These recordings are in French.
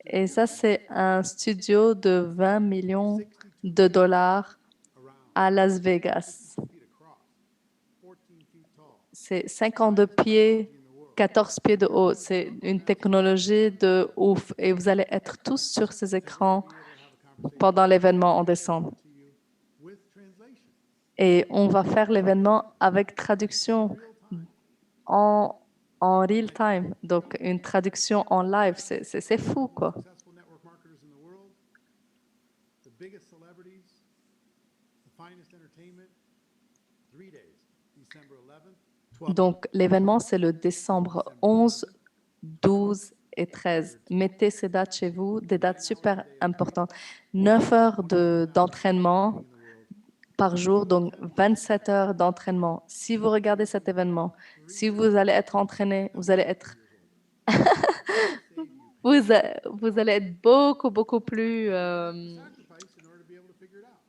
Et ça, c'est un studio de 20 millions de dollars à Las Vegas. C'est 52 pieds, 14 pieds de haut. C'est une technologie de ouf. Et vous allez être tous sur ces écrans pendant l'événement en décembre. Et on va faire l'événement avec traduction en, en real time. Donc, une traduction en live. C'est fou, quoi. Donc, l'événement, c'est le décembre 11, 12 et 13. Mettez ces dates chez vous, des dates super importantes. 9 heures d'entraînement par jour, donc 27 heures d'entraînement. Si vous regardez cet événement, si vous allez être entraîné, vous allez être, vous allez être beaucoup, beaucoup plus,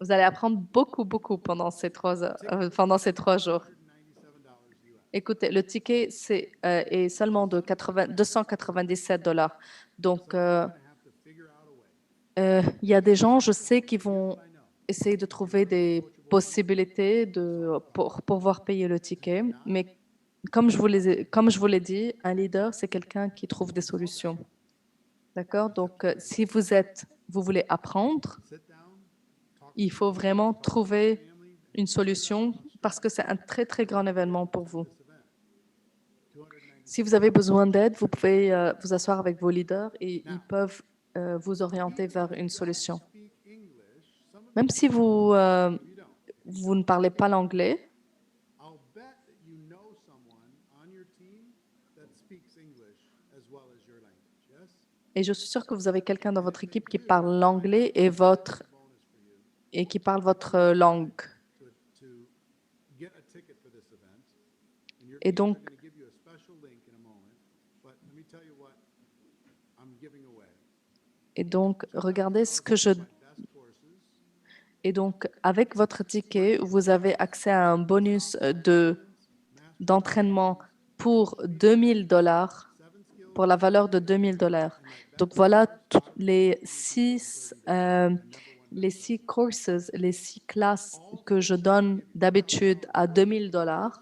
vous allez apprendre beaucoup, beaucoup pendant ces 3 heures, pendant ces 3 jours. Écoutez, le ticket est seulement de 297 dollars. Donc, il y a des gens, je sais, qui vont essayer de trouver des possibilités pour pouvoir payer le ticket. Mais comme je vous l'ai dit, un leader, c'est quelqu'un qui trouve des solutions. D'accord? Donc, si vous voulez apprendre, il faut vraiment trouver une solution parce que c'est un très, très grand événement pour vous. Si vous avez besoin d'aide, vous pouvez vous asseoir avec vos leaders et ils peuvent vous orienter vers une solution. Même si vous ne parlez pas l'anglais, et je suis sûre que vous avez quelqu'un dans votre équipe qui parle l'anglais et qui parle votre langue. Et donc, regardez ce que je... Et donc, avec votre ticket, vous avez accès à un bonus d'entraînement pour 2000 dollars, pour la valeur de 2000 dollars. Donc, voilà les six courses, les 6 classes que je donne d'habitude à 2000 dollars,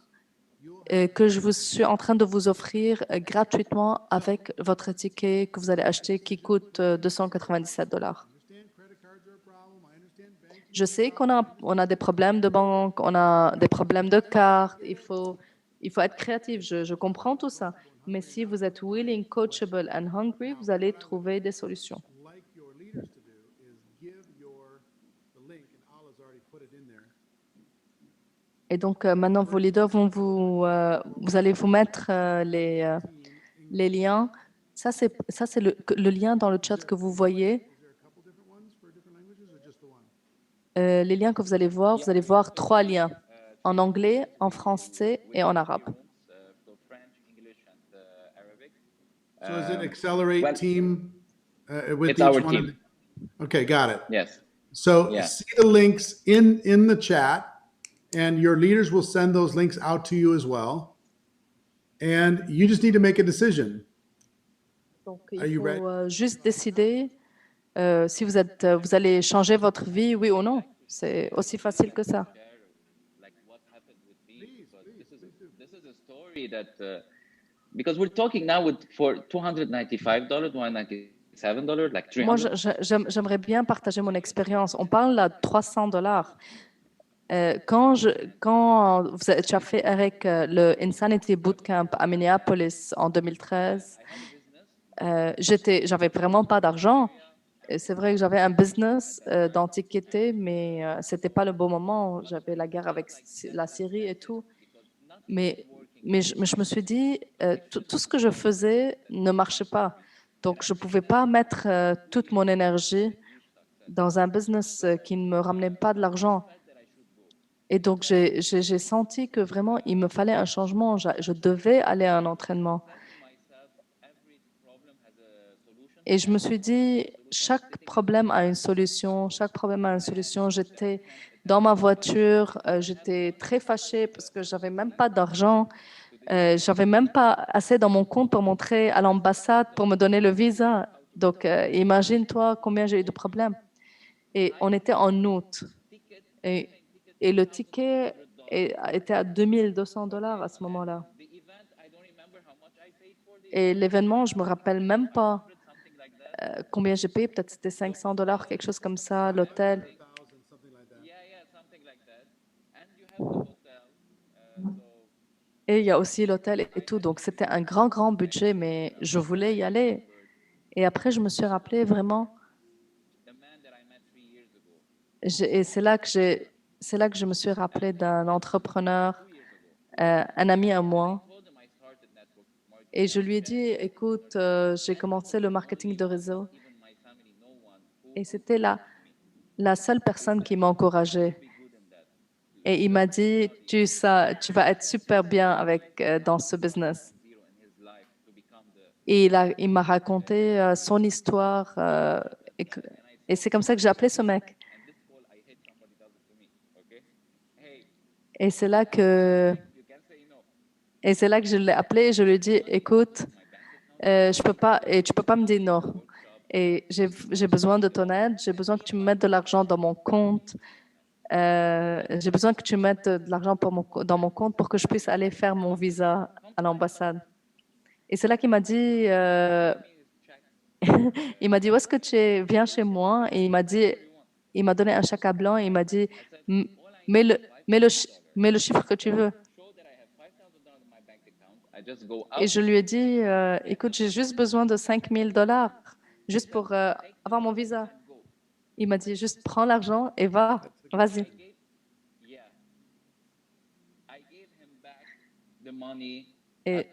que je vous suis en train de vous offrir gratuitement avec votre ticket que vous allez acheter qui coûte 297 dollars. Je sais on a des problèmes de banque, on a des problèmes de carte, il faut être créatif, je comprends tout ça. Mais si vous êtes willing, coachable and hungry, vous allez trouver des solutions. Et donc, maintenant, vos leaders vous allez vous mettre les liens. Ça, c'est le lien dans le chat que vous voyez. Les liens que vous allez voir 3 liens, en anglais, en français et en arabe. So is it Accelerate team with It's each our one team. of the... Okay, got it. Yes. So Yeah. see the links in the chat, and your leaders will send those links out to you as well. And you just need to make a decision. Donc, il faut juste décider si vous allez changer votre vie, oui ou non. C'est aussi facile que ça. This is a story that because we're talking now for $295, $297, like $300. Moi, j'aimerais bien partager mon expérience. On parle là de 300 dollars. Quand tu as fait, Eric, le Insanity Bootcamp à Minneapolis en 2013, j'avais vraiment pas d'argent. C'est vrai que j'avais un business d'antiquité, mais c'était pas le bon moment. J'avais la guerre avec la Syrie et tout. Mais je me suis dit, tout ce que je faisais ne marchait pas. Donc, je ne pouvais pas mettre toute mon énergie dans un business qui ne me ramenait pas de l'argent. Et donc, j'ai senti que vraiment, il me fallait un changement. Je devais aller à un entraînement. Et je me suis dit, chaque problème a une solution, chaque problème a une solution. J'étais dans ma voiture, j'étais très fâchée parce que j'avais même pas d'argent. J'avais même pas assez dans mon compte pour montrer à l'ambassade pour me donner le visa. Donc, imagine-toi combien j'ai eu de problèmes. Et on était en août. Et, et le ticket était à $2200 à ce moment-là. Et l'événement, je me rappelle même pas combien j'ai payé. Peut-être c'était $500, quelque chose comme ça, l'hôtel. Et il y a aussi l'hôtel et tout. Donc, c'était un grand, grand budget, mais je voulais y aller. Et après, je me suis rappelé vraiment, et c'est là que je me suis rappelé d'un entrepreneur, un ami à moi. Et je lui ai dit, écoute, j'ai commencé le marketing de réseau. Et c'était la seule personne qui m'a encouragée. Et il m'a dit, tu vas être super bien dans ce business. Et il m'a raconté son histoire. Et, et c'est comme ça que j'ai appelé ce mec. Et c'est là que, et c'est là que je l'ai appelé et je lui ai dit, écoute, je peux pas, et tu peux pas me dire non. Et j'ai besoin de ton aide, j'ai besoin que tu me mettes de l'argent dans mon compte. J'ai besoin que tu mettes de l'argent dans mon compte pour que je puisse aller faire mon visa à l'ambassade. Et c'est là qu'il m'a dit, il m'a dit, où est-ce que tu es? Viens chez moi. Et il m'a donné un chèque à blanc et il m'a dit, M- mets le, mets le chiffre que tu veux. Et je lui ai dit, écoute, j'ai juste besoin de $5000 juste pour avoir mon visa. Il m'a dit, juste prends l'argent et va, vas-y. Et,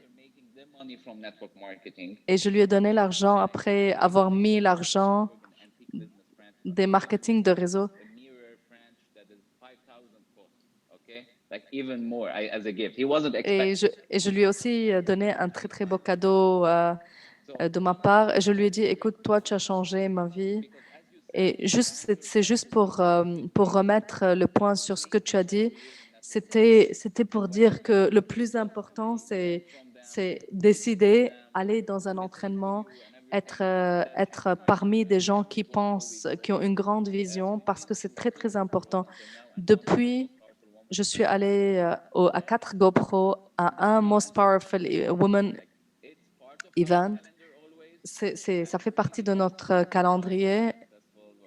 et je lui ai donné l'argent après avoir mis l'argent des marketing de réseau. Et je lui ai aussi donné un très, très beau cadeau de ma part. Et je lui ai dit, écoute, toi, tu as changé ma vie. Et c'est juste pour remettre le point sur ce que tu as dit. C'était pour dire que le plus important, c'est décider, aller dans un entraînement, être parmi des gens qui pensent, qui ont une grande vision, parce que c'est très, très important. Depuis, je suis allée à 4 GoPro, à un Most Powerful Woman Event. Ça fait partie de notre calendrier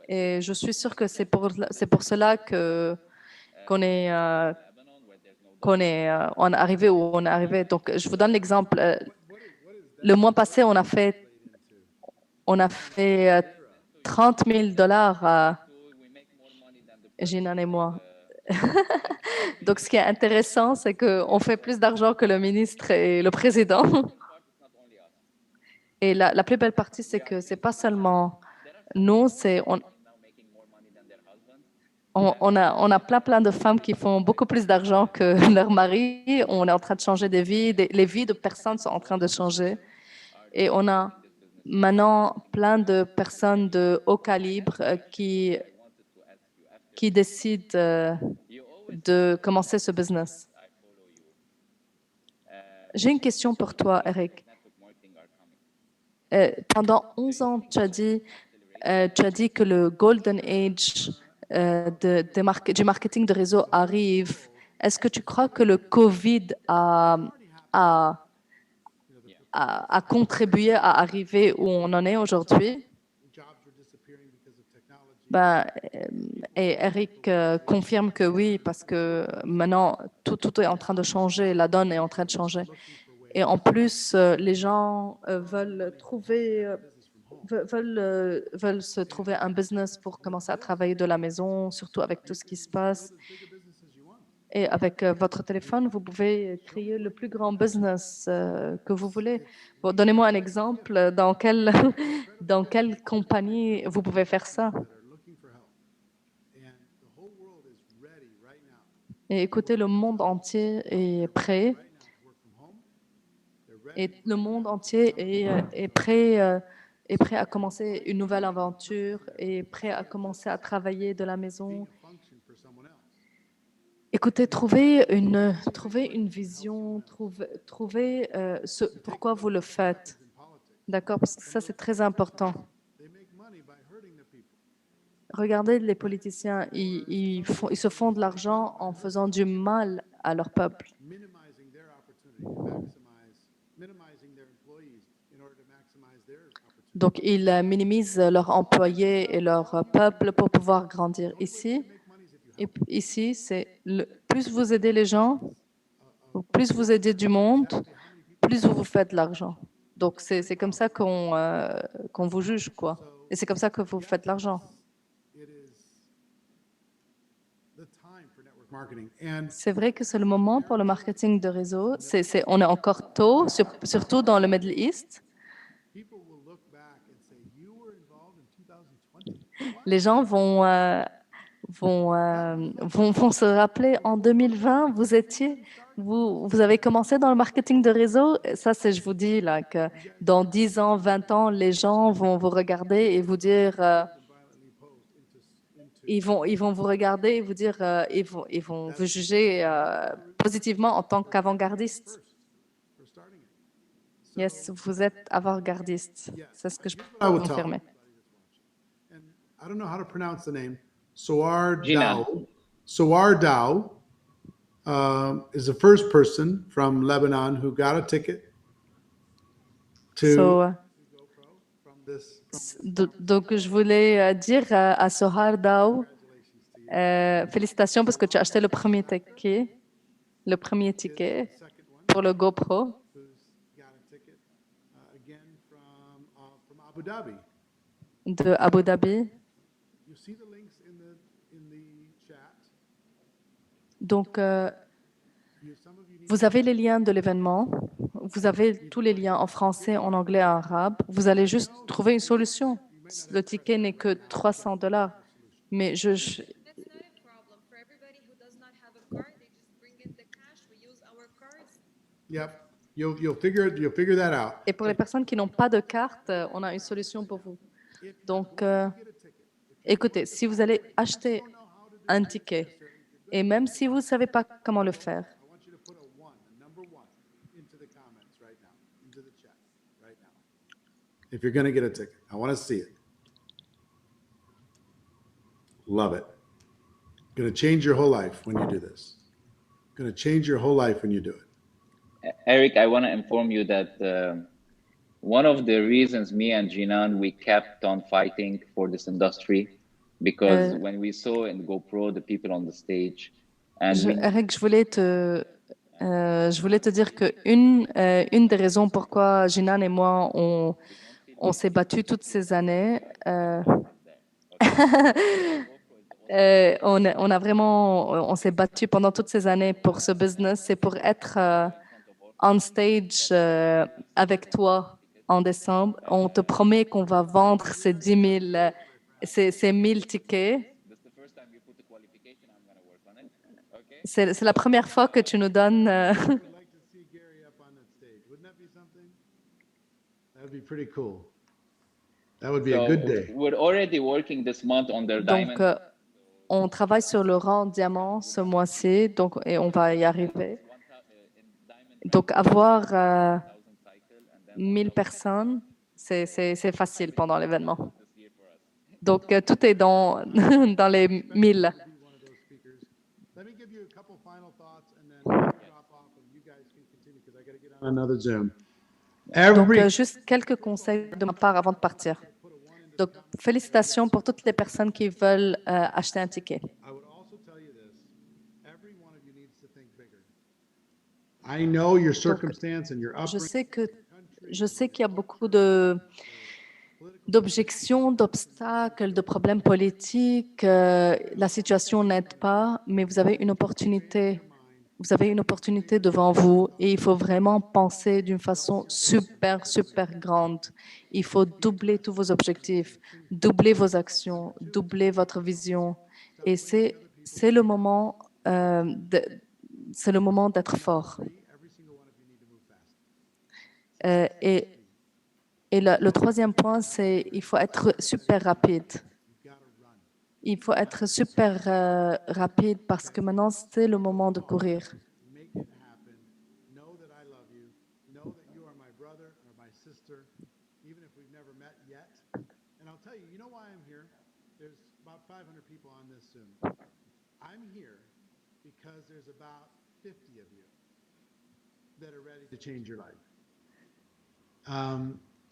et je suis sûre que c'est pour cela qu'on est, on est arrivé où on est arrivé. Donc, je vous donne l'exemple. Le mois passé, on a fait $30 000, Jinan et moi. Donc, ce qui est intéressant, c'est qu'on fait plus d'argent que le ministre et le président. Et la plus belle partie, c'est que c'est pas seulement nous, on a plein de femmes qui font beaucoup plus d'argent que leur mari. On est en train de changer des vies. Les vies de personnes sont en train de changer. Et on a maintenant plein de personnes de haut calibre qui décident de commencer ce business. J'ai une question pour toi, Eric. Pendant 11 ans, tu as dit que le golden age du marketing de réseau arrive. Est-ce que tu crois que le Covid a, a contribué à arriver où on en est aujourd'hui? Ben, et Eric confirme que oui, parce que maintenant, tout est en train de changer, la donne est en train de changer. Et en plus, les gens veulent se trouver un business pour commencer à travailler de la maison, surtout avec tout ce qui se passe. Et avec votre téléphone, vous pouvez créer le plus grand business que vous voulez. Bon, donnez-moi un exemple. Dans quelle compagnie vous pouvez faire ça? Et écoutez, le monde entier est prêt. Et le monde entier est prêt à commencer une nouvelle aventure, est prêt à commencer à travailler de la maison. Écoutez, trouvez une vision, trouvez pourquoi vous le faites. D'accord, parce que ça, c'est très important. They make money by hurting the people. Regardez les politiciens, ils se font de l'argent en faisant du mal à leur peuple. Minimizing their opportunity to maximize, minimizing their employees in order to maximize their opportunity. Donc, ils minimisent leurs employés et leur peuple pour pouvoir grandir. Ici, Make money is if you et help. ici, plus vous aidez les gens, ou plus vous aidez du monde, plus vous vous faites de l'argent. Donc, c'est comme ça qu'on vous juge, quoi. Et c'est comme ça que vous faites de l'argent. It is the time for network marketing. And C'est vrai que c'est le moment pour le marketing de réseau. On est encore tôt, surtout dans le Middle East. people will look back and say, you were involved in 2020. Les gens vont se rappeler en 2020, vous avez commencé dans le marketing de réseau. Ça, je vous dis là, que dans 10 ans, 20 ans, les gens vont vous regarder et vous dire, ils vont vous regarder et vous dire, ils vont vous juger positivement en tant qu'avant-gardiste. For starting it. Yes, vous êtes avant-gardiste. C'est ce que je I peux would tell confirmer. and I don't know how to pronounce the name. Soar Jinan. Dao. Soar Dao is the first person from Lebanon who got a ticket to So, from this. donc, je voulais dire à Sohar Dao, félicitations parce que tu as acheté le premier ticket, Second one pour le GoPro who's got a ticket again from Abu Dhabi. de Abu Dhabi. You see the links in the chat. Donc, Some of you need vous avez les liens de l'événement. Vous avez tous les liens en français, en anglais, en arabe. Vous allez juste trouver une solution. Le ticket n'est que $300. Mais That's not a problem. For everybody who does not have a card, they just bring in the cash. We use our cards. Yep. You'll figure that out. Et pour les personnes qui n'ont pas de carte, on a une solution pour vous. Donc, écoutez, si vous allez acheter un ticket, et même si vous ne savez pas comment le faire, I want you to put a number one, into the comments right now, into the chat right now. If you're going to get a ticket, I want to see it. Love it. Going to change your whole life when you do this. Going to change your whole life when you do it. Eric, I want to inform you that one of the reasons me and Jinan, we kept on fighting for this industry, because when we saw in GoPro the people on the stage, and Eric, je voulais te dire que une des raisons pourquoi Jinan et moi, on s'est battus toutes ces années, on s'est battu pendant toutes ces années pour ce business, c'est pour être on stage avec toi en décembre. On te promet qu'on va vendre ces 10 000, ces 1000 tickets. that's the first time you put the qualification, I'm going to work on it. Okay. C'est la première fois que tu nous donnes. I would like to see Gary up on that stage. Wouldn't that be something? That would be pretty cool. That would be a So good day. we're already working this month on their Donc, diamond. on travaille sur le rang diamant ce mois-ci, donc, et on va y arriver. Donc, avoir 1000 personnes, c'est facile pendant l'événement. Donc, tout est dans, dans les 1000. Let me give you a couple final thoughts and then drop off and you guys can continue because I got to get on another Zoom. Donc, Every juste quelques conseils de ma part avant de partir. Donc, félicitations pour toutes les personnes qui veulent acheter un ticket. I would also tell you this. Every one of you needs to think bigger. I know your circumstance and your Je upbringing. sais qu'il y a beaucoup d'objections, d'obstacles, de problèmes politiques. La situation n'aide pas, mais vous avez une opportunité. Vous avez une opportunité devant vous et il faut vraiment penser d'une façon super, super grande. Il faut doubler tous vos objectifs, doubler vos actions, doubler votre vision. Et c'est le moment, c'est le moment d'être fort. Et le troisième point, c'est il faut être super rapide. Il faut être super rapide parce que maintenant, c'est le moment de courir. Make it happen. Know that I love you. Know that you are my brother or my sister. yet. And I'll tell you, you know why I'm here? There's about 500 people on this Zoom. I'm here because there's about 50 of you that are ready to change your life.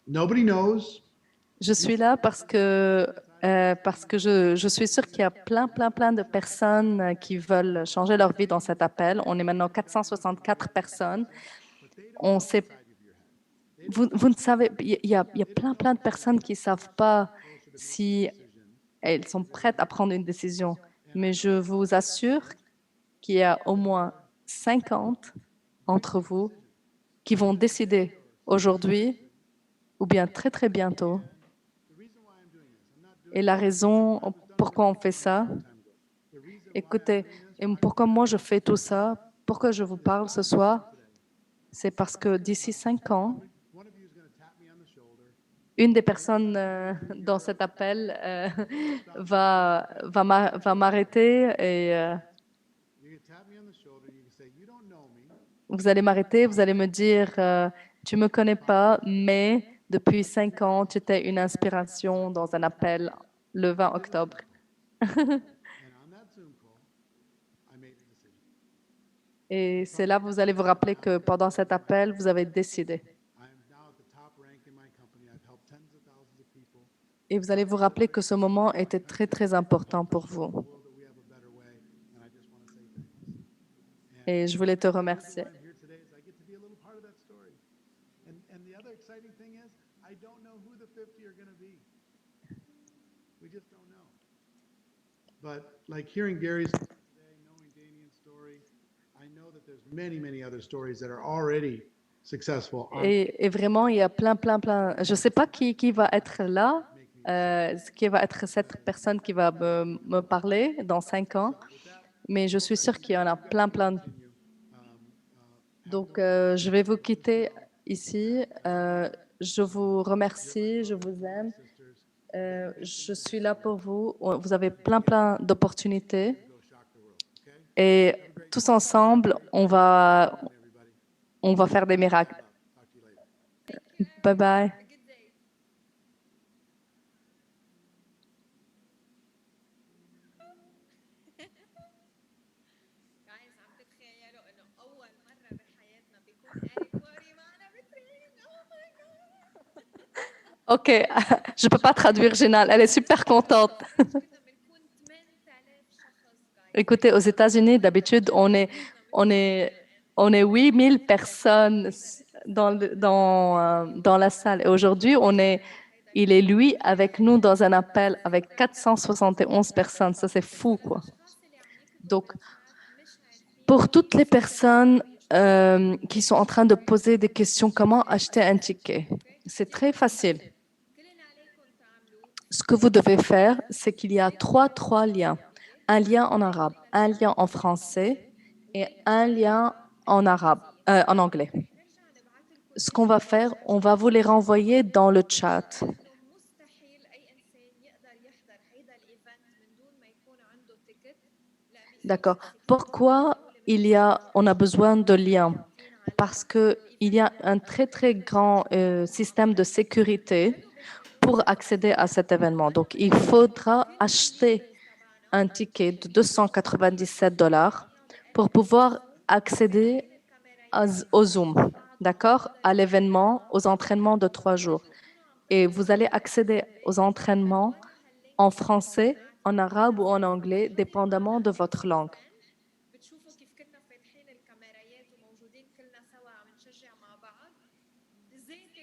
Nobody knows. Je suis là parce que je suis sûre qu'il y a plein de personnes qui veulent changer leur vie dans cet appel. On est maintenant 464 personnes. On sait, vous ne savez, il y a plein de personnes qui ne savent pas si elles sont prêtes à prendre une décision. Mais je vous assure qu'il y a au moins 50 entre vous qui vont décider aujourd'hui ou bien très bientôt. Et la raison pourquoi on fait ça, écoutez, et pourquoi moi je fais tout ça, pourquoi je vous parle ce soir, c'est parce que d'ici 5 ans, une des personnes dans cet appel va m'arrêter et vous allez m'arrêter, vous allez me dire, tu ne me connais pas, mais depuis 5 ans, tu étais une inspiration dans un appel le 20 octobre. Et c'est là que vous allez vous rappeler que pendant cet appel, vous avez décidé. Et vous allez vous rappeler que ce moment était très important pour vous. Et je voulais te remercier. But like hearing Gary's story today, knowing Damien's story, I know that there's many other stories that are already successful. Et vraiment, il y a plein. Je ne sais pas qui va être là, qui va être cette personne qui va me parler dans 5 ans, mais je suis sûre qu'il y en a plein. Donc, je vais vous quitter ici. Je vous remercie, je vous aime. Je suis là pour vous. Vous avez plein d'opportunités. Et tous ensemble, on va faire des miracles. Bye bye. guys عم تتخيلوا انه اول مره بحياتنا بيكون إيريك واري معنا بتريننج oh my god OK, je ne peux pas traduire Génal. Elle est super contente. كنا بنكون 8000 شخص guys Écoutez, aux États-Unis, d'habitude, on est 8000 personnes dans la salle. Et aujourd'hui, il est lui avec nous dans un appel avec 471 personnes. Ça, c'est fou, quoi. Donc, pour toutes les personnes qui sont en train de poser des questions, comment acheter un ticket? C'est très facile. Ce que vous devez faire, c'est qu'il y a trois liens. Un lien en arabe, un lien en français et un lien en anglais. Ce qu'on va faire, on va vous les renvoyer dans le chat. D'accord. Pourquoi on a besoin de liens? Parce qu'il y a un très grand système de sécurité pour accéder à cet événement. Donc, il faudra acheter un ticket de $297 pour pouvoir accéder au Zoom, d'accord, à l'événement, aux entraînements de 3 jours. Et vous allez accéder aux entraînements en français, en arabe ou en anglais, dépendamment de votre langue. بتشوفوا كيف كنا فاتحين الكاميرات وموجودين كلنا سوا عم نشجع مع بعض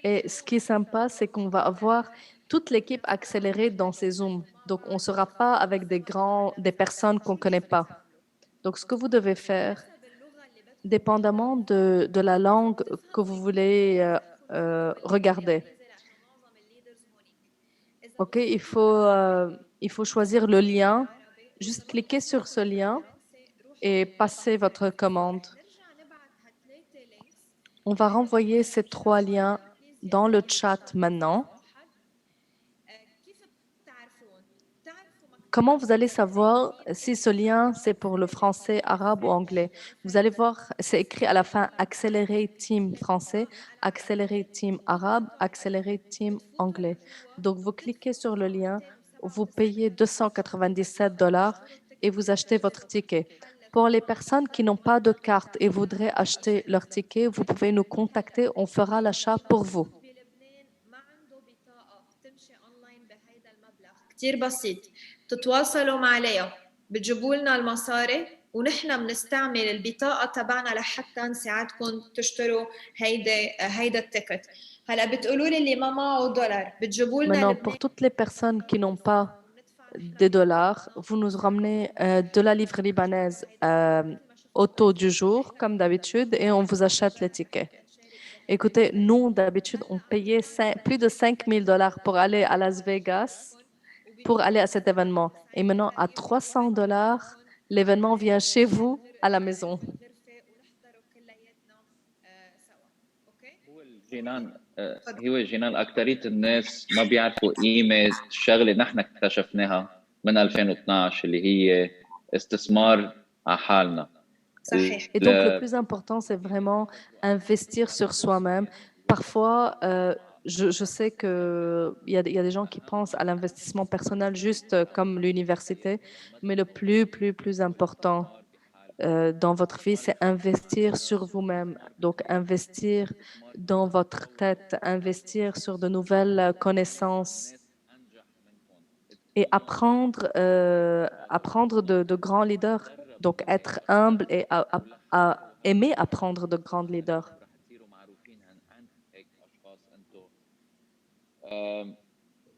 Et ce qui est sympa, c'est qu'on va avoir toute l'équipe accélérée dans ces Zooms. Donc, on ne sera pas avec des personnes qu'on ne connaît pas. Donc, ce que vous devez faire, dépendamment de la langue que vous voulez regarder. OK, il faut choisir le lien, juste cliquer sur ce lien et passer votre commande. On va renvoyer ces 3 liens dans le chat maintenant. كيف بتعرفون؟ بتعرفوا comment vous allez savoir si ce lien c'est pour le français, arabe ou anglais? Vous allez voir, c'est écrit à la fin Accéléré Team français, Accéléré Team arabe, Accéléré Team anglais. Donc vous cliquez sur le lien, vous payez $297 et vous achetez votre ticket. Pour les personnes qui n'ont pas de carte et voudraient acheter leur ticket, vous pouvez nous contacter, on fera l'achat pour vous. بلبنان ما عنده بطاقة تمشي أونلاين بهيدا المبلغ كتير بسيط تتواصلوا معنا بتجيبوا لنا المصاري ونحن بنستعمل البطاقة تبعنا لحتى نساعدكم تشتروا هيدا التيكت هلا بتقولوا لي اللي ما معه دولار بتجيبوا لنا Maintenant, لبنان pour toutes les personnes qui n'ont pas des dollars, vous nous ramenez de la livre libanaise au taux du jour, comme d'habitude, et on vous achète les tickets. Écoutez, nous, d'habitude, on payait plus de $5,000 pour aller à Las Vegas, pour aller à cet événement. Et maintenant, à $300, l'événement vient chez vous, à la maison. جينان هو جينان أكترية الناس ما بيعرفوا قيمة الشغلة نحن اكتشفناها من 2012 اللي هي استثمار على حالنا. صحيح Et donc, le plus important, c'est vraiment investir sur soi-même. Parfois, je sais qu'il y a des gens qui pensent à l'investissement personnel juste comme l'université, mais le plus important dans votre vie, c'est investir sur vous-même. Donc, investir dans votre tête, investir sur de nouvelles connaissances et apprendre de grands leaders. Donc, être humble et aimer apprendre de grands leaders.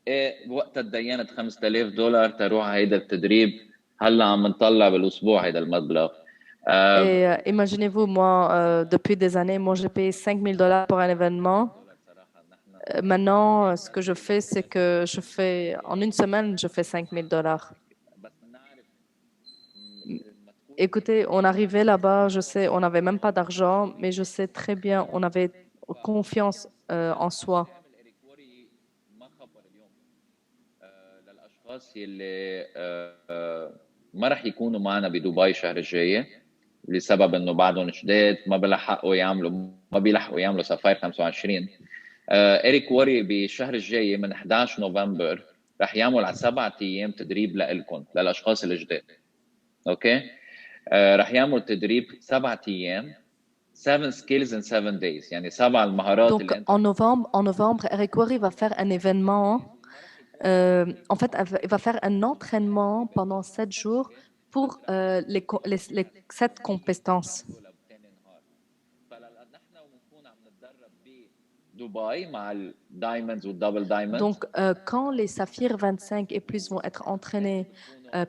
ايه وقتها تدينت $5,000 تروح على هيدا التدريب هلا عم نطلع بالاسبوع هيدا المبلغ. Et imaginez-vous, moi, depuis des années, moi, j'ai payé $5,000 pour un événement. Maintenant, ce que je fais, c'est que en une semaine, je fais $5,000. Écoutez, on arrivait là-bas, je sais, on n'avait même pas d'argent, mais je sais très bien, on avait confiance en soi. للاشخاص يلي ما رح يكونوا معنا بدبي الشهر الجاي لسبب انه بعدهم جداد ما بيلحقوا يعملوا سفاير 25. إريك ووري بالشهر الجاي من 11 نوفمبر رح يعمل على 7 أيام تدريب لإلكم للأشخاص الجداد. أوكي رح يعمل تدريب 7 أيام 7 skills in 7 days يعني 7 المهارات Donc, اللي أنت en novembre, Eric Worre va faire un événement. En fait, il va faire un entraînement pendant 7 jours pour les 7 compétences. Donc, quand les Saphir 25 et plus vont être entraînés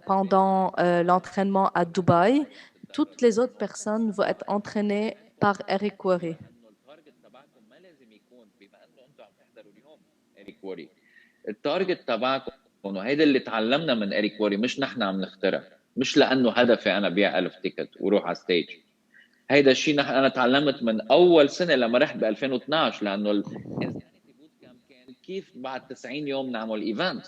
pendant l'entraînement à Dubaï, toutes les autres personnes vont être entraînées par Eric Worre. التارجت تبعكم وهيدا اللي تعلمنا من إريك ووري مش نحن عم نخترع مش لأنه هدفي أنا بيع 1000 تيكت وروح على ستيج. هيدا الشيء أنا تعلمت من أول سنة لما رحت ب 2012 لأنه الانسانيتي بوت كامب كان كيف بعد 90 يوم نعمل إيفنت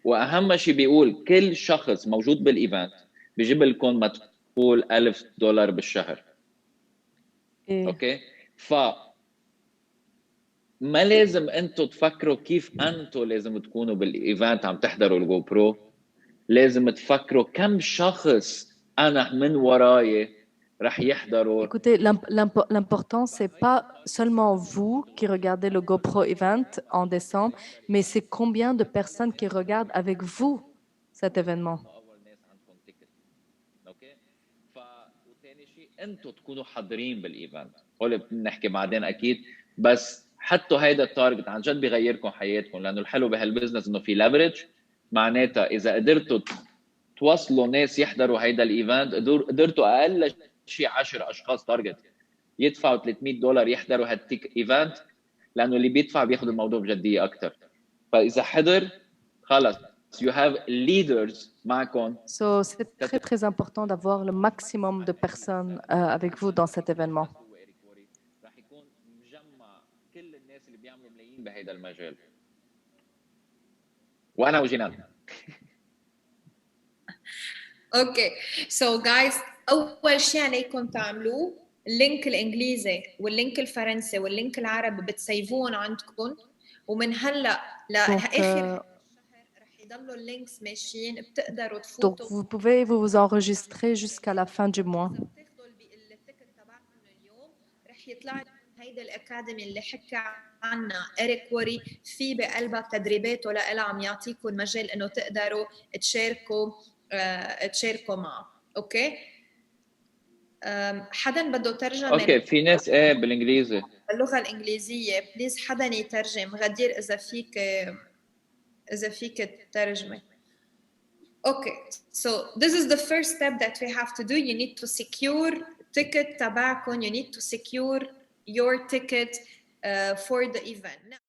وأهم شيء بيقول كل شخص موجود بالإيفنت بيجيب لكم مدخول $1,000 بالشهر. أوكي ما لازم انتم تفكروا كيف انتم لازم تكونوا بالايفنت عم تحضروا الجو برو لازم تفكروا كم شخص انا من وراي رح يحضروا. Écoutez, l'important, c'est pas seulement vous qui regardez le GoPro Event en décembre, mais c'est combien de personnes qui regardent avec vous cet événement. وثاني شيء انتم تكونوا حاضرين بالايفنت هول بنحكي بعدين اكيد بس حطوا هيدا التارجت عن جد بيغيركم حياتكم لانه الحلو بهالبزنس انه في ليفرج معناتها اذا قدرتوا توصلوا ناس يحضروا هيدا الايفنت قدرتوا اقل شيء 10 اشخاص تارجت يدفعوا $300 يحضروا هالتيك ايفنت لانه اللي بيدفع بياخذ الموضوع بجديه اكثر. فاذا حضر خلص you have leaders معكم. So, c'est très, très important d'avoir le maximum de personnes avec vous dans cet événement. رح يكون مجمع كل الناس اللي بيعملوا ملايين بهيدا المجال. وانا وجنان. اوكي سو جايز اول شيء عليكم تعملوه اللينك الانجليزي واللينك الفرنسي واللينك العربي بتسيفون عندكم ومن هلا لاخر Donc, الشهر رح يضلوا اللينكس ماشيين بتقدروا donc تفوتوا vous pouvez vous enregistrer jusqu'à la fin du mois. اذا بتاخذوا التيكت تبعكم اليوم رح يطلع لكم هيدي الاكاديمي اللي حكى عنها إريك ووري في بقلبها تدريبات ولها عم يعطيكم المجال انه تقدروا تشاركوا معه اوكي حدا بده ترجمه اوكي في ناس ايه بالانجليزي باللغه الانجليزيه بليز حدا يترجم غدير اذا فيك تترجمي Okay, so this is the first step that we have to do. You need to secure ticket تبعكم. You need to secure your ticket for the event. Now,